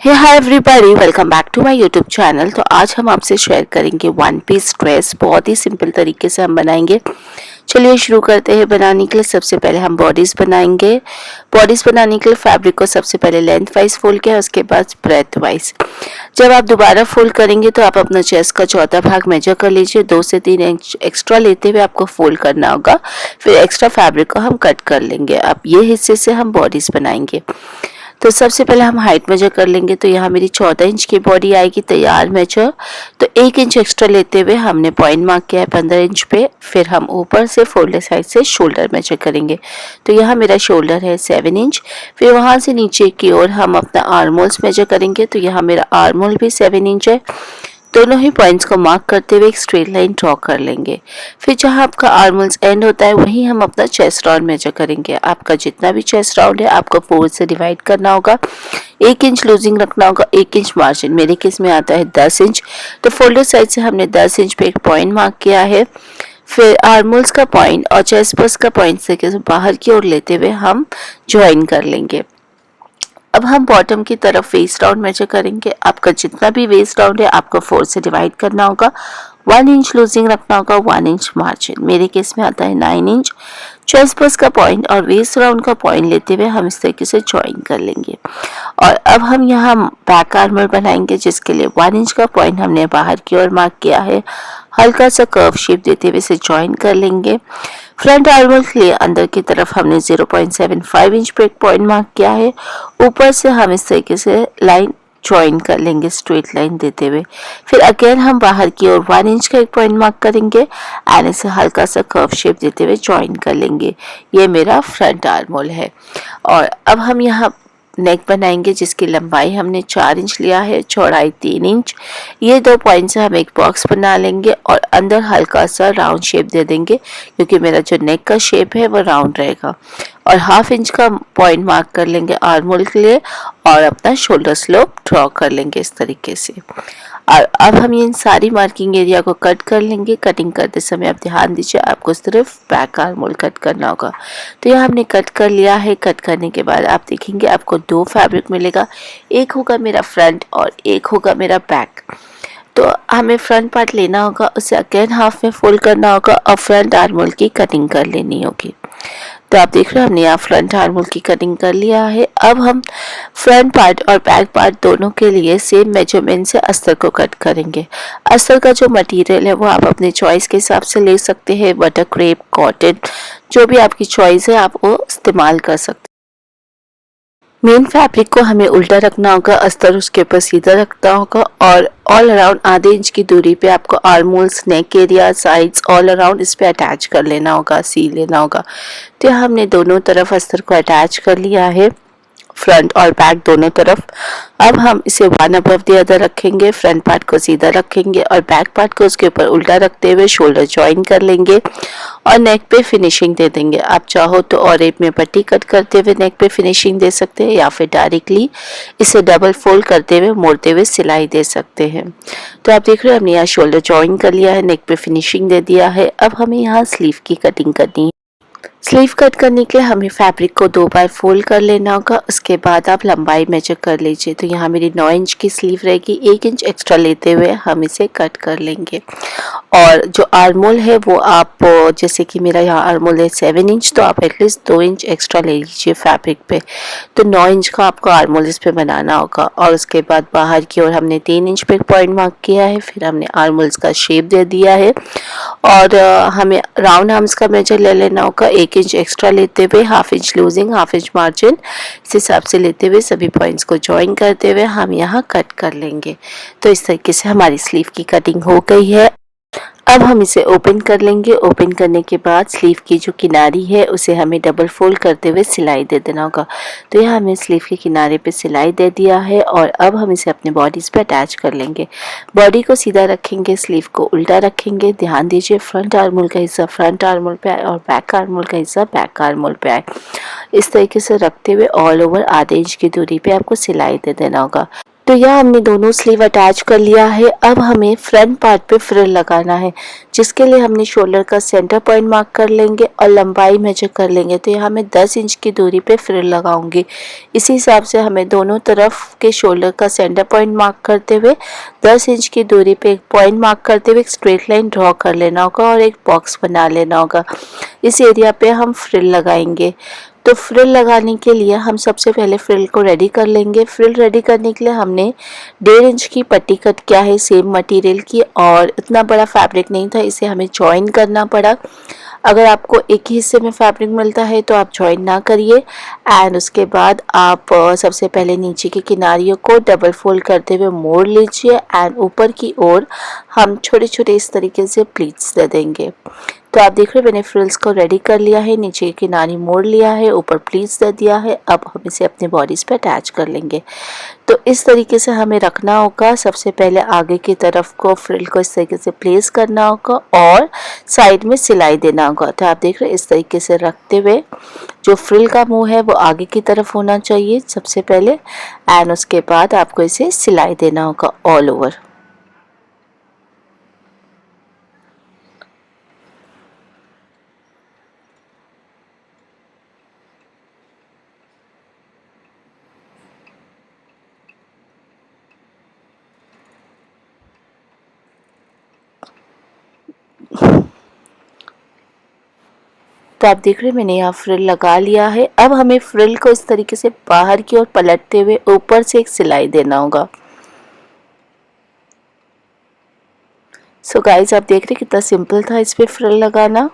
Hey hi everybody, welcome back to my YouTube channel. तो आज हम आपसे शेयर करेंगे वन पीस ड्रेस। बहुत ही सिंपल तरीके से हम बनाएंगे। चलिए शुरू करते हैं। बनाने के लिए सबसे पहले हम बॉडीज़ बनाएंगे। बॉडीज़ बनाने के लिए फैब्रिक को सबसे पहले लेंथ वाइज फोल्ड किया, उसके बाद ब्रेथ वाइज। जब आप दोबारा फोल्ड करेंगे तो आप अपना चेस्ट का चौथा भाग मेजर कर लीजिए। 2 से 3 इंच एक्स्ट्रा लेते हुए आपको फोल्ड करना होगा। फिर एक्स्ट्रा फैब्रिक को हम कट कर लेंगे। अब ये हिस्से से हम बॉडीज़ बनाएंगे। तो सबसे पहले हम हाइट मेजर कर लेंगे। तो यहाँ मेरी 14 इंच की बॉडी आएगी तैयार मेजर। तो 1 इंच एक्स्ट्रा लेते हुए हमने पॉइंट मार्क किया है 15 इंच पे। फिर हम ऊपर से फोल्डर साइड से शोल्डर मेजर करेंगे। तो यहाँ मेरा शोल्डर है 7 इंच। फिर वहाँ से नीचे की ओर हम अपना आर्म होल्स मेजर करेंगे। तो यहाँ मेरा आर्म होल भी 7 इंच है। दोनों ही पॉइंट्स को मार्क करते हुए एक स्ट्रेट लाइन ड्रॉ कर लेंगे। फिर जहां आपका आर्म होल्स एंड होता है वहीं हम अपना चेस्ट राउंड मेजर करेंगे। आपका जितना भी चेस्ट राउंड है आपको 4 से डिवाइड करना होगा। 1 इंच लूजिंग रखना होगा, 1 इंच मार्जिन। मेरे केस में आता है 10 इंच। तो फोल्डर साइड से हमने 10 इंच पे एक पॉइंट मार्क किया है। फिर आर्म होल्स का पॉइंट और चेस्ट बस का पॉइंट से बाहर की ओर लेते हुए हम ज्वाइन कर लेंगे। अब हम बॉटम की तरफ वेस्ट राउंड मेजर करेंगे। आपका जितना भी वेस्ट राउंड है आपको 4 से डिवाइड करना होगा। 1 इंच लूजिंग रखना होगा, 1 इंच मार्जिन। मेरे केस में आता है 9 इंच। चेस्ट बस का पॉइंट और वेस्ट राउंड का पॉइंट लेते हुए हम इस तरीके से ज्वाइन कर लेंगे। और अब हम यहाँ बैक आर्मर बनाएंगे, जिसके लिए 1 इंच का पॉइंट हमने बाहर की ओर मार्क किया है। हल्का सा कर्व शेप देते हुए इसे ज्वाइन कर लेंगे। फ्रंट आर्मर के लिए अंदर की तरफ हमने 0.75 इंच पे एक पॉइंट मार्क किया है। ऊपर से हम इस तरीके से लाइन ज्वाइन कर लेंगे, स्ट्रेट लाइन देते हुए। फिर अगेन हम बाहर की ओर 1 इंच का एक पॉइंट मार्क करेंगे एंड इसे हल्का सा कर्व शेप देते हुए ज्वाइन कर लेंगे। ये मेरा फ्रंट आर्म होल है। और अब हम यहाँ नेक बनाएंगे, जिसकी लंबाई हमने 4 इंच लिया है, चौड़ाई 3 इंच। ये 2 पॉइंट से हम एक बॉक्स बना लेंगे और अंदर हल्का सा राउंड शेप दे देंगे, क्योंकि मेरा जो नेक का शेप है वो राउंड रहेगा। और 1/2 इंच का पॉइंट मार्क कर लेंगे आर्म होल के लिए और अपना शोल्डर स्लोप ड्रॉ कर लेंगे इस तरीके से। और अब हम इन सारी मार्किंग एरिया को कट कर लेंगे। कटिंग करते समय आप ध्यान दीजिए, आपको सिर्फ बैक आर्म होल कट करना होगा। तो यह हमने कट कर लिया है। कट करने के बाद आप देखेंगे आपको 2 फैब्रिक मिलेगा। एक होगा मेरा फ्रंट और एक होगा मेरा बैक। तो हमें फ्रंट पार्ट लेना होगा, उसे अगेन हाफ में फोल्ड करना होगा और फ्रंट आर्म होल की कटिंग कर लेनी होगी। तो आप देख रहे हो हमने यहाँ फ्रंट आर्म होल की कटिंग कर लिया है। अब हम फ्रंट पार्ट और बैक पार्ट दोनों के लिए सेम मेजरमेंट से अस्तर को कट करेंगे। अस्तर का जो मटेरियल है वो आप अपने चॉइस के हिसाब से ले सकते हैं। बटर क्रेप, कॉटन, जो भी आपकी चॉइस है आप वो इस्तेमाल कर सकते हैं। मेन फैब्रिक को हमें उल्टा रखना होगा, अस्तर उसके ऊपर सीधा रखना होगा और ऑल अराउंड आधे इंच की दूरी पे आपको arm holes, neck area, sides all around इस पे अटैच कर लेना होगा, सी लेना होगा। तो हमने दोनों तरफ अस्तर को अटैच कर लिया है, फ्रंट और बैक दोनों तरफ। अब हम इसे वन अबव द अदर रखेंगे। फ्रंट पार्ट को सीधा रखेंगे और बैक पार्ट को उसके ऊपर उल्टा रखते हुए शोल्डर ज्वाइन कर लेंगे और नेक पे फिनिशिंग दे देंगे। आप चाहो तो और एक में पट्टी कट करते हुए नेक पे फिनिशिंग दे सकते हैं या फिर डायरेक्टली इसे डबल फोल्ड करते हुए मोड़ते हुए सिलाई दे सकते हैं। तो आप देख रहे हो हमने यहाँ शोल्डर ज्वाइन कर लिया है, नेक पे फिनिशिंग दे दिया है। अब हमें यहाँ स्लीव की कटिंग करनी है। स्लीव कट करने के लिए हमें फैब्रिक को 2 बार फोल्ड कर लेना होगा। उसके बाद आप लंबाई मेजर कर लीजिए। तो यहाँ मेरी 9 इंच की स्लीव रहेगी। 1 इंच एक्स्ट्रा लेते हुए हम इसे कट कर लेंगे। और जो आर्म होल है वो आप, जैसे कि मेरा यहाँ आर्म होल है 7 इंच, तो आप एटलीस्ट 2 इंच एक्स्ट्रा ले लीजिए फैब्रिक पे। तो 9 इंच का आपको आर्म होल इस पे बनाना होगा। और उसके बाद बाहर की ओर हमने 3 इंच पे पॉइंट मार्क किया है। फिर हमने आर्म होल्स का शेप दे दिया है और हमें राउंड आर्म्स का मेजर ले लेना होगा। 1 इंच एक्स्ट्रा लेते हुए, 1/2 इंच लूजिंग, 1/2 इंच मार्जिन, इस हिसाब से लेते हुए सभी पॉइंट्स को ज्वाइन करते हुए हम यहाँ कट कर लेंगे। तो इस तरीके से हमारी स्लीव की कटिंग हो गई है। अब हम इसे ओपन कर लेंगे। ओपन करने के बाद स्लीव की जो किनारी है उसे हमें डबल फोल्ड करते हुए सिलाई दे देना होगा। तो यहाँ हमने स्लीव के किनारे पे सिलाई दे दिया है और अब हम इसे अपने बॉडीज पे अटैच कर लेंगे। बॉडी को सीधा रखेंगे, स्लीव को उल्टा रखेंगे। ध्यान दीजिए फ्रंट आर्म होल का हिस्सा फ्रंट आर्म होल पे आए और बैक आर्म होल का हिस्सा बैक आर्म होल पे आए। इस तरीके से रखते हुए ऑल ओवर आधे इंच की दूरी पे आपको सिलाई दे देना होगा। तो यह हमने दोनों स्लीव अटैच कर लिया है। अब हमें फ्रंट पार्ट पे फ्रिल लगाना है, जिसके लिए हमने शोल्डर का सेंटर पॉइंट मार्क कर लेंगे और लंबाई मेजर कर लेंगे। तो यहाँ मैं 10 इंच की दूरी पे फ्रिल लगाऊंगी। इसी हिसाब से हमें दोनों तरफ के शोल्डर का सेंटर पॉइंट मार्क करते हुए 10 इंच की दूरी पे एक पॉइंट मार्क करते हुए एक स्ट्रेट लाइन ड्रॉ कर लेना होगा और एक बॉक्स बना लेना होगा। इस एरिया पे हम फ्रिल लगाएंगे। तो फ्रिल लगाने के लिए हम सबसे पहले फ्रिल को रेडी कर लेंगे। फ्रिल रेडी करने के लिए हमने 1.5 इंच की पट्टी कट किया है सेम मटेरियल की, और इतना बड़ा फैब्रिक नहीं था, इसे हमें जॉइन करना पड़ा। अगर आपको एक ही हिस्से में फैब्रिक मिलता है तो आप जॉइन ना करिए। एंड उसके बाद आप सबसे पहले नीचे की किनारियों को डबल फोल्ड करते हुए मोड़ लीजिए एंड ऊपर की ओर हम छोटे छोटे इस तरीके से प्लीट्स दे देंगे। तो आप देख रहे हैं मैंने फ्रिल्स को रेडी कर लिया है, नीचे की किनारी मोड़ लिया है, ऊपर प्लीट्स दे दिया है। अब हम इसे अपने बॉडीज पे अटैच कर लेंगे। तो इस तरीके से हमें रखना होगा। सबसे पहले आगे की तरफ को फ्रिल को इस तरीके से प्लेस करना होगा और साइड में सिलाई देना होगा। तो आप देख रहे हैं इस तरीके से रखते हुए जो फ्रिल का मुंह है वो आगे की तरफ होना चाहिए सबसे पहले, एंड उसके बाद आपको इसे सिलाई देना होगा ऑल ओवर। तो आप देख रहे हैं मैंने यहाँ फ्रिल लगा लिया है। अब हमें फ्रिल को इस तरीके से बाहर की ओर पलटते हुए ऊपर से एक सिलाई देना होगा। सो गाइस आप देख रहे हैं कितना सिंपल था इस पे फ्रिल लगाना।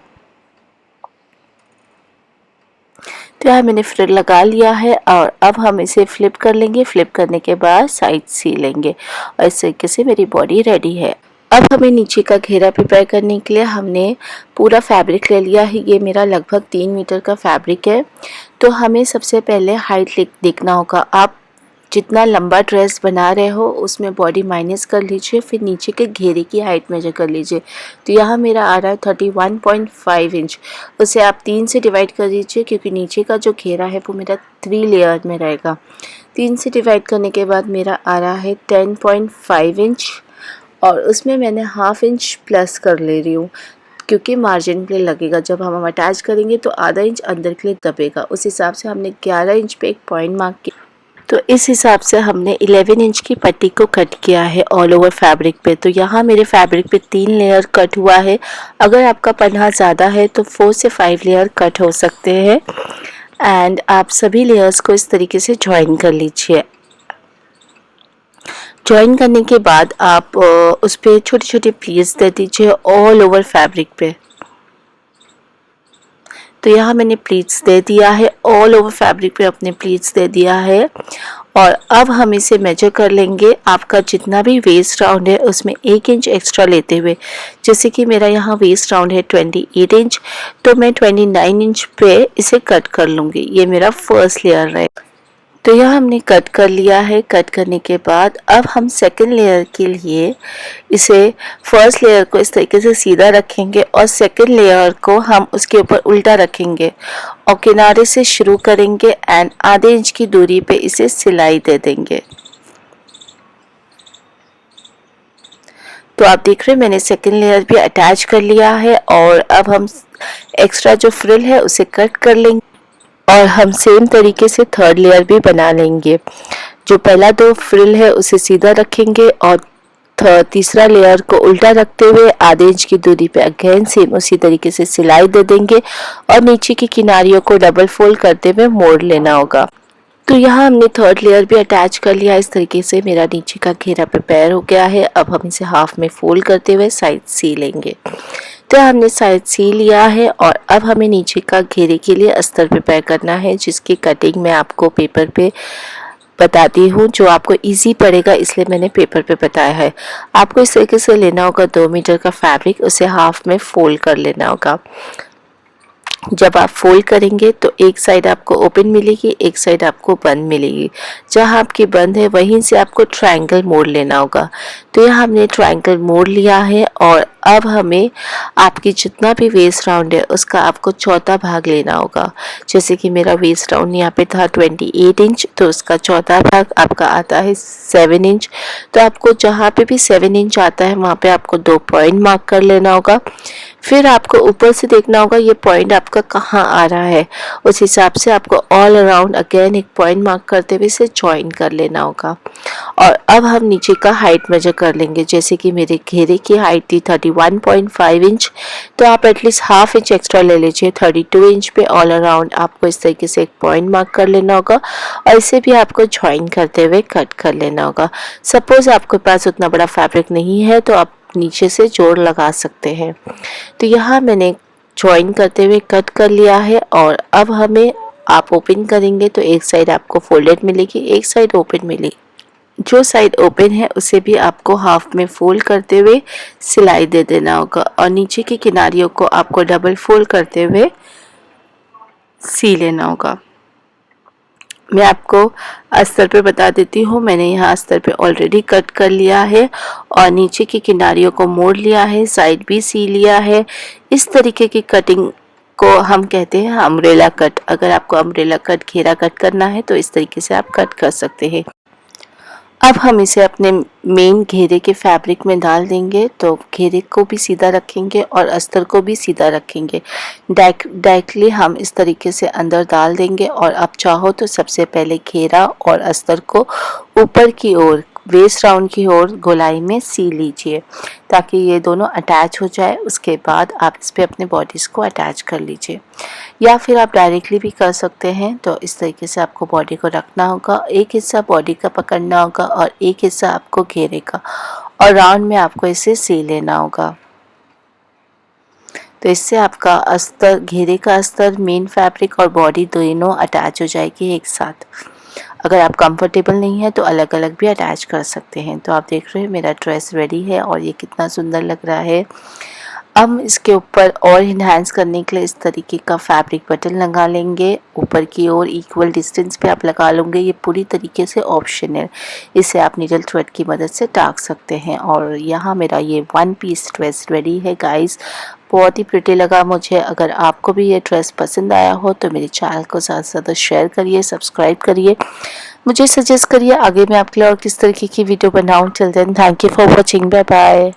तो यहाँ मैंने फ्रिल लगा लिया है और अब हम इसे फ्लिप कर लेंगे। फ्लिप करने के बाद साइड सी लेंगे और इस तरीके से मेरी बॉडी रेडी है। अब हमें नीचे का घेरा प्रिपेयर करने के लिए हमने पूरा फैब्रिक ले लिया है। ये मेरा लगभग 3 मीटर का फैब्रिक है। तो हमें सबसे पहले हाइट देखना होगा। आप जितना लंबा ड्रेस बना रहे हो उसमें बॉडी माइनस कर लीजिए, फिर नीचे के घेरे की हाइट मेजर कर लीजिए। तो यहाँ मेरा आ रहा है 31.5 इंच। उसे आप 3 से डिवाइड कर दीजिए क्योंकि नीचे का जो घेरा है वो मेरा 3 लेयर में रहेगा। 3 से डिवाइड करने के बाद मेरा आ रहा है 10.5 इंच और उसमें मैंने हाफ इंच प्लस कर ले रही हूँ क्योंकि मार्जिन के लिए लगेगा। जब हम अटैच करेंगे तो आधा इंच अंदर के लिए दबेगा। उस हिसाब से हमने 11 इंच पे एक पॉइंट मार्क किया। तो इस हिसाब से हमने 11 इंच की पट्टी को कट किया है ऑल ओवर फैब्रिक पे। तो यहाँ मेरे फैब्रिक पे 3 लेयर कट हुआ है। अगर आपका पन्ना ज़्यादा है तो 4 से 5 लेयर कट हो सकते हैं। एंड आप सभी लेयर्स को इस तरीके से ज्वाइन कर लीजिए। ज्वाइन करने के बाद आप उस पर छोटे छोटे प्लीट्स दे दीजिए ऑल ओवर फैब्रिक पे। तो यहाँ मैंने प्लीट्स दे दिया है ऑल ओवर फैब्रिक पे, अपने प्लीट्स दे दिया है। और अब हम इसे मेजर कर लेंगे। आपका जितना भी वेस्ट राउंड है उसमें 1 इंच एक्स्ट्रा लेते हुए, जैसे कि मेरा यहाँ वेस्ट राउंड है 28 इंच, तो मैं 29 इंच पे इसे कट कर लूँगी। ये मेरा फर्स्ट लेयर रहेगा। तो यह हमने कट कर लिया है। कट करने के बाद अब हम सेकंड लेयर के लिए इसे फर्स्ट लेयर को इस तरीके से सीधा रखेंगे और सेकंड लेयर को हम उसके ऊपर उल्टा रखेंगे और किनारे से शुरू करेंगे एंड आधे इंच की दूरी पे इसे सिलाई दे देंगे। तो आप देख रहे हैं मैंने सेकंड लेयर भी अटैच कर लिया है और अब हम एक्स्ट्रा जो फ्रिल है उसे कट कर लेंगे और हम सेम तरीके से थर्ड लेयर भी बना लेंगे। जो पहला 2 फ्रिल है उसे सीधा रखेंगे और तीसरा लेयर को उल्टा रखते हुए आधे इंच की दूरी पे अगेन सेम उसी तरीके से सिलाई दे देंगे और नीचे की किनारियों को डबल फोल्ड करते हुए मोड़ लेना होगा। तो यहाँ हमने थर्ड लेयर भी अटैच कर लिया। इस तरीके से मेरा नीचे का घेरा प्रिपेयर हो गया है। अब हम इसे हाफ में फोल्ड करते हुए साइड सी लेंगे। तो हमने साइड सी लिया है और अब हमें नीचे का घेरे के लिए अस्तर प्रिपेयर करना है, जिसकी कटिंग मैं आपको पेपर पे बताती हूँ, जो आपको इजी पड़ेगा इसलिए मैंने पेपर पे बताया है। आपको इस तरीके से लेना होगा 2 मीटर का फैब्रिक, उसे हाफ में फोल्ड कर लेना होगा। जब आप फोल्ड करेंगे तो एक साइड आपको ओपन मिलेगी, एक साइड आपको बंद मिलेगी। जहां आपकी बंद है वहीं से आपको ट्रायंगल मोड़ लेना होगा। तो यहाँ हमने ट्रायंगल मोड़ लिया है और अब हमें आपकी जितना भी वेस्ट राउंड है उसका आपको चौथा भाग लेना होगा। जैसे कि मेरा वेस्ट राउंड यहाँ पे था 28 इंच, तो उसका चौथा भाग आपका आता है 7 इंच। तो आपको जहाँ पे भी 7 इंच आता है वहाँ पे आपको 2 पॉइंट मार्क कर लेना होगा। फिर आपको ऊपर से देखना होगा ये पॉइंट आपका कहाँ आ रहा है, उस हिसाब से आपको ऑल अराउंड अगेन एक पॉइंट मार्क करते हुए इसे ज्वाइन कर लेना होगा। और अब हम नीचे का हाइट मेजर कर लेंगे। जैसे कि मेरे घेरे की हाइट थी 31.5 इंच, तो आप एटलीस्ट हाफ इंच एक्स्ट्रा ले लीजिए। 32 इंच पे ऑल अराउंड आपको इस तरीके से एक पॉइंट मार्क कर लेना होगा और इसे भी आपको ज्वाइन करते हुए कट कर लेना होगा। सपोज आपके पास उतना बड़ा फैब्रिक नहीं है तो आप नीचे से जोड़ लगा सकते हैं। तो यहाँ मैंने ज्वाइन करते हुए कट कर लिया है और अब हमें आप ओपन करेंगे तो एक साइड आपको फोल्डेड मिलेगी, एक साइड ओपन मिलेगी। जो साइड ओपन है उसे भी आपको हाफ में फोल्ड करते हुए सिलाई दे देना होगा और नीचे की किनारियों को आपको डबल फोल्ड करते हुए सी लेना होगा। मैं आपको अस्तर पे बता देती हूँ, मैंने यहाँ अस्तर पे ऑलरेडी कट कर लिया है और नीचे की किनारियों को मोड़ लिया है, साइड भी सी लिया है। इस तरीके की कटिंग को हम कहते हैं अम्ब्रेला कट। अगर आपको अम्ब्रेला कट घेरा कट करना है तो इस तरीके से आप कट कर सकते हैं। अब हम इसे अपने मेन घेरे के फैब्रिक में डाल देंगे। तो घेरे को भी सीधा रखेंगे और अस्तर को भी सीधा रखेंगे। डायरेक्टली हम इस तरीके से अंदर डाल देंगे और आप चाहो तो सबसे पहले घेरा और अस्तर को ऊपर की ओर वेस्ट राउंड की ओर गोलाई में सी लीजिए ताकि ये दोनों अटैच हो जाए। उसके बाद आप इस पर अपने बॉडीज़ को अटैच कर लीजिए या फिर आप डायरेक्टली भी कर सकते हैं। तो इस तरीके से आपको बॉडी को रखना होगा, एक हिस्सा बॉडी का पकड़ना होगा और एक हिस्सा आपको घेरे का, और राउंड में आपको इसे सी लेना होगा। तो इससे आपका अस्तर, घेरे का अस्तर, मेन फैब्रिक और बॉडी दोनों अटैच हो जाएगी एक साथ। अगर आप कंफर्टेबल नहीं है तो अलग अलग भी अटैच कर सकते हैं। तो आप देख रहे हैं मेरा ड्रेस रेडी है और ये कितना सुंदर लग रहा है। हम इसके ऊपर और इन्हांस करने के लिए इस तरीके का फैब्रिक बटन लगा लेंगे। ऊपर की ओर इक्वल डिस्टेंस पे आप लगा लोगे। ये पूरी तरीके से ऑप्शन है, इसे आप नीडल थ्रेड की मदद से टाक सकते हैं। और यहाँ मेरा ये 1 पीस ड्रेस रेडी है गाइस। बहुत ही प्रिटी लगा मुझे। अगर आपको भी ये ड्रेस पसंद आया हो तो मेरे चैनल को ज़्यादा से ज़्यादा शेयर करिए, सब्सक्राइब करिए, मुझे सजेस्ट करिए आगे मैं आपके लिए और किस तरीके की वीडियो बनाऊँ। Till then thank you for watching, bye bye.